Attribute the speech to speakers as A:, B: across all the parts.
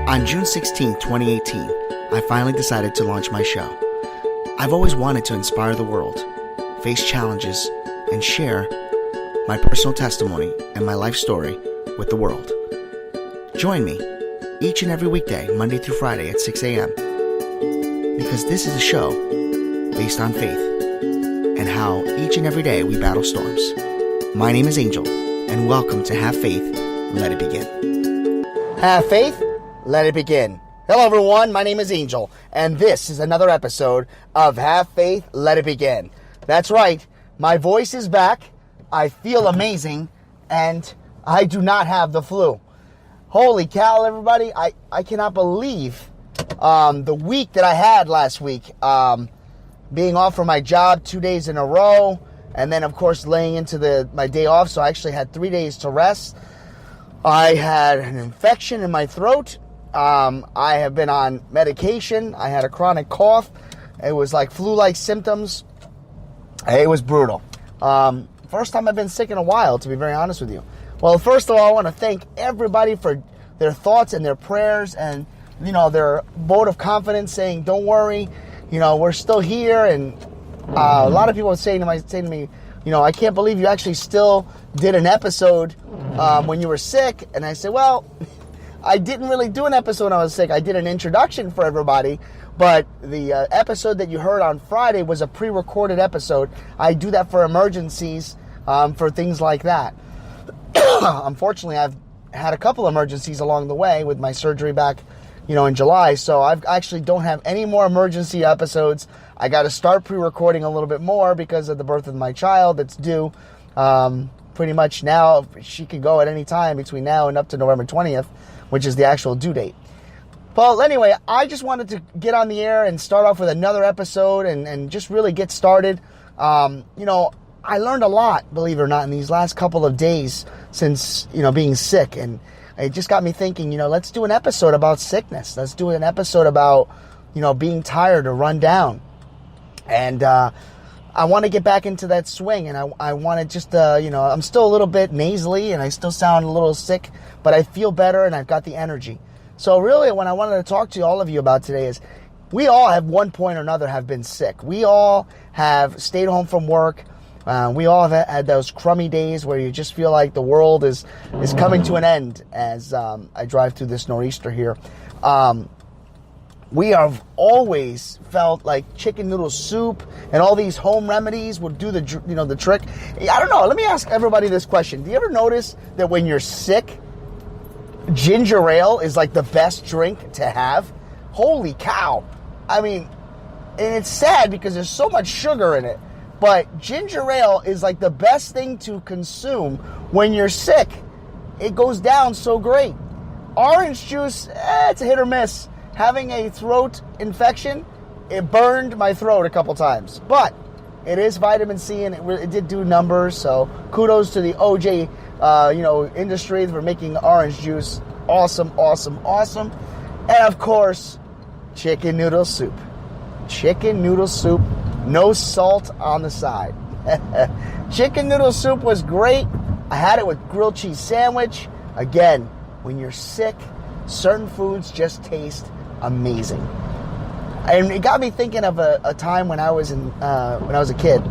A: On June 16, 2018, I finally decided to launch my show. I've always wanted to inspire the world, face challenges, and share my personal testimony and my life story with the world. Join me each and every weekday, Monday through Friday at 6 a.m. because this is a show based on faith and how each and every day we battle storms. My name is Angel, and welcome to Have Faith, Let It Begin. Have faith, let it begin. Hello everyone, my name is Angel, and this is another episode of Have Faith, Let It Begin. That's right, my voice is back, I feel amazing, and I do not have the flu. Holy cow, everybody, I cannot believe the week that I had last week. Being off from my job 2 days in a row, and then of course laying into my day off, so I actually had 3 days to rest. I had an infection in my throat. I have been on medication. I had a chronic cough. It was like flu-like symptoms. It was brutal. First time I've been sick in a while, to be very honest with you. Well, first of all, I want to thank everybody for their thoughts and their prayers and, you know, their vote of confidence saying, don't worry, you know, we're still here. And a lot of people are saying to me, you know, I can't believe you actually still did an episode when you were sick. And I said, well, I didn't really do an episode when I was sick. I did an introduction for everybody. But the episode that you heard on Friday was a pre-recorded episode. I do that for emergencies, for things like that. Unfortunately, I've had a couple emergencies along the way with my surgery back, you know, in July. So I actually don't have any more emergency episodes. I got to start pre-recording a little bit more because of the birth of my child that's due pretty much now. She could go at any time between now and up to November 20th, which is the actual due date. Well, anyway, I just wanted to get on the air and start off with another episode and just really get started. You know, I learned a lot, believe it or not, in these last couple of days since, you know, being sick. And it just got me thinking, you know, let's do an episode about sickness. Let's do an episode about, you know, being tired or run down. And I want to get back into that swing. And I want to just, you know, I'm still a little bit nasally and I still sound a little sick, but I feel better and I've got the energy. So really what I wanted to talk to all of you about today is we all at one point or another have been sick. We all have stayed home from work. We all have had those crummy days where you just feel like the world is coming to an end as I drive through this nor'easter here. We have always felt like chicken noodle soup and all these home remedies would do the trick. I don't know. Let me ask everybody this question. Do you ever notice that when you're sick, ginger ale is like the best drink to have? Holy cow. I mean, and it's sad because there's so much sugar in it, but ginger ale is like the best thing to consume when you're sick. It goes down so great. Orange juice, it's a hit or miss. Having a throat infection, it burned my throat a couple times, but it is vitamin C and it did do numbers. So kudos to the OJ, industry for making orange juice. Awesome, awesome, awesome. And of course, chicken noodle soup. Chicken noodle soup, no salt on the side. Chicken noodle soup was great. I had it with grilled cheese sandwich. Again, when you're sick, certain foods just taste amazing. And it got me thinking of a time when I was a kid,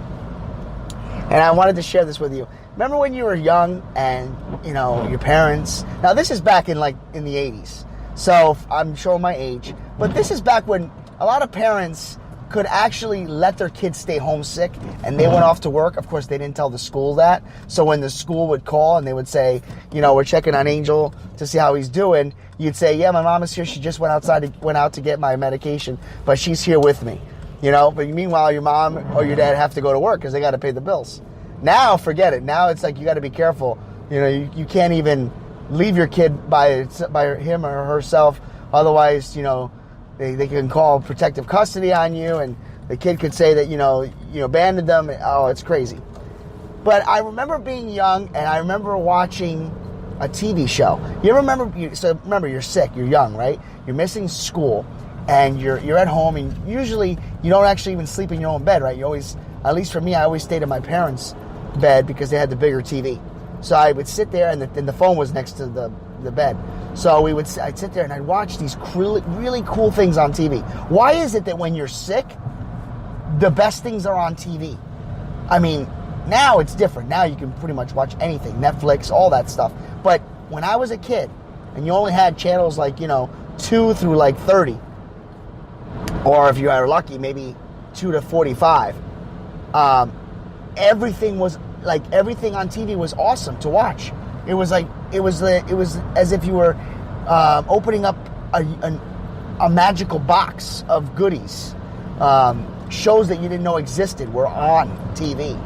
A: and I wanted to share this with you. Remember when you were young and, you know, your parents... Now, this is back in the 80s, so I'm showing my age. But this is back when a lot of parents could actually let their kids stay homesick, and they went off to work. Of course, they didn't tell the school that. So when the school would call and they would say, you know, we're checking on Angel to see how he's doing, you'd say, yeah, my mom is here. She just went out to get my medication, but she's here with me. You know, but meanwhile, your mom or your dad have to go to work because they got to pay the bills. Now, forget it. Now it's like you got to be careful. You know, you can't even leave your kid by him or herself. Otherwise, you know, they can call protective custody on you, and the kid could say that, you abandoned them. Oh, it's crazy. But I remember being young, and I remember watching a TV show. Remember, you're sick, you're young, right? You're missing school, and you're at home, and usually you don't actually even sleep in your own bed, right? You always, at least for me, I always stayed in my parents' bed because they had the bigger TV. So I would sit there, and the phone was next to the bed. So I'd sit there and I'd watch these really cool things on TV. Why is it that when you're sick, the best things are on TV? I mean, now it's different. Now you can pretty much watch anything, Netflix, all that stuff. But when I was a kid, and you only had channels like, 2 through like 30, or if you are lucky, maybe 2 to 45, everything on TV was awesome to watch. It was as if you were opening up a magical box of goodies. Shows that you didn't know existed were on TV,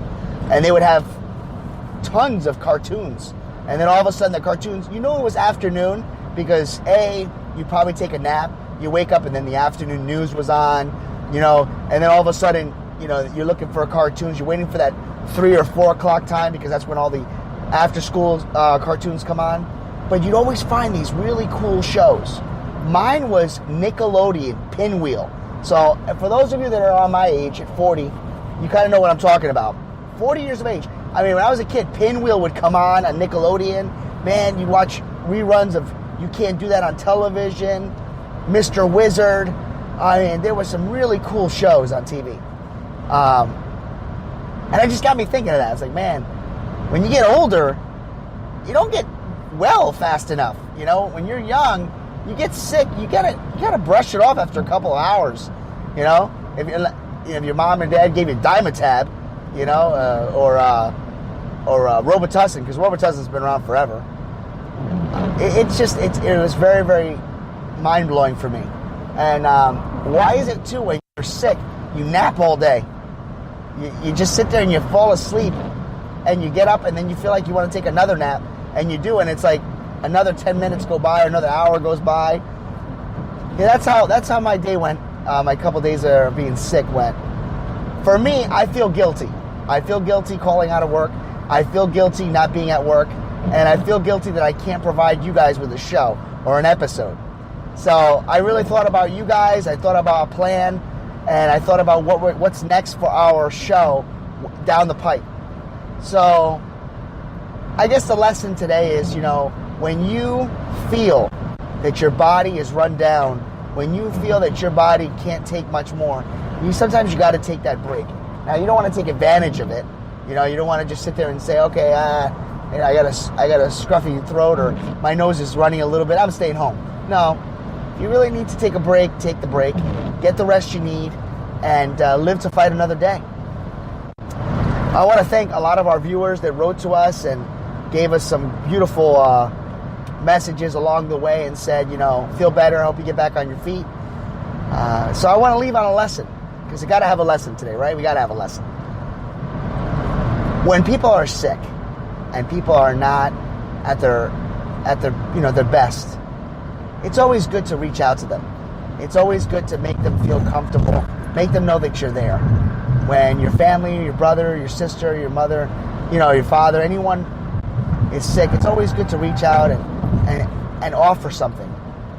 A: and they would have tons of cartoons. And then all of a sudden, the cartoons, it was afternoon because you probably take a nap, you wake up, and then the afternoon news was on, and then all of a sudden, you're looking for cartoons. You're waiting for that 3 or 4 o'clock time because that's when all the after-school cartoons come on. But you'd always find these really cool shows. Mine was Nickelodeon Pinwheel. So for those of you that are on my age at 40, you kind of know what I'm talking about. 40 years of age. I mean, when I was a kid, Pinwheel would come on Nickelodeon. Man, you'd watch reruns of You Can't Do That on Television, Mr. Wizard. I mean, there were some really cool shows on TV. And it just got me thinking of that. It's like, man, when you get older, you don't get well fast enough. When you're young, you get sick. You gotta brush it off after a couple of hours. If your mom and dad gave you Dimetab, or Robitussin, because Robitussin's been around forever. It was very, very mind blowing for me. And why is it too when you're sick, you nap all day? You just sit there and you fall asleep, and you get up, and then you feel like you want to take another nap, and you do, and it's like another 10 minutes go by, or another hour goes by. Yeah, that's how my day went. My couple days of being sick went. For me, I feel guilty. I feel guilty calling out of work. I feel guilty not being at work, and I feel guilty that I can't provide you guys with a show or an episode. So I really thought about you guys. I thought about a plan, and I thought about what's next for our show down the pipe. So I guess the lesson today is, when you feel that your body is run down, when you feel that your body can't take much more, sometimes you got to take that break. Now, you don't want to take advantage of it. You don't want to just sit there and say, okay, I got a scruffy throat, or my nose is running a little bit, I'm staying home. No, if you really need to take a break, take the break, get the rest you need, and live to fight another day. I want to thank a lot of our viewers that wrote to us and gave us some beautiful messages along the way and said, feel better, I hope you get back on your feet. So I want to leave on a lesson, because you got to have a lesson today, right? We got to have a lesson. When people are sick and people are not at their their best, it's always good to reach out to them. It's always good to make them feel comfortable, make them know that you're there. When your family, your brother, your sister, your mother, your father, anyone is sick, it's always good to reach out and offer something,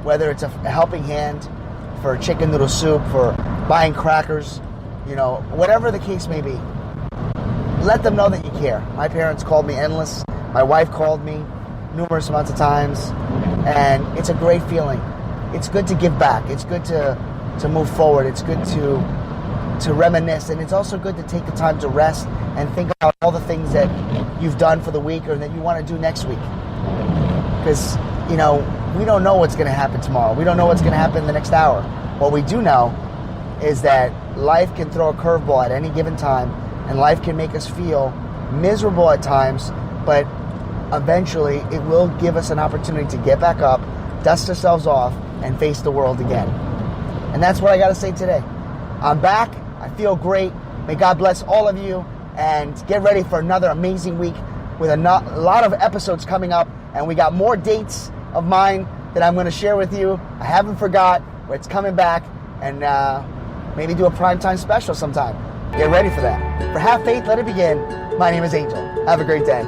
A: whether it's a helping hand for chicken noodle soup, for buying crackers, whatever the case may be. Let them know that you care. My parents called me endless. My wife called me numerous amounts of times, and it's a great feeling. It's good to give back. It's good to move forward. It's good to reminisce, and it's also good to take the time to rest and think about all the things that you've done for the week or that you want to do next week. Because, we don't know what's going to happen tomorrow. We don't know what's going to happen in the next hour. What we do know is that life can throw a curveball at any given time, and life can make us feel miserable at times, but eventually it will give us an opportunity to get back up, dust ourselves off, and face the world again. And that's what I got to say today. I'm back. I feel great. May God bless all of you, and get ready for another amazing week with a lot of episodes coming up, and we got more dates of mine that I'm going to share with you. I haven't forgot where it's coming back, and maybe do a primetime special sometime. Get ready for that. For Have Faith, Let It Begin. My name is Angel. Have a great day.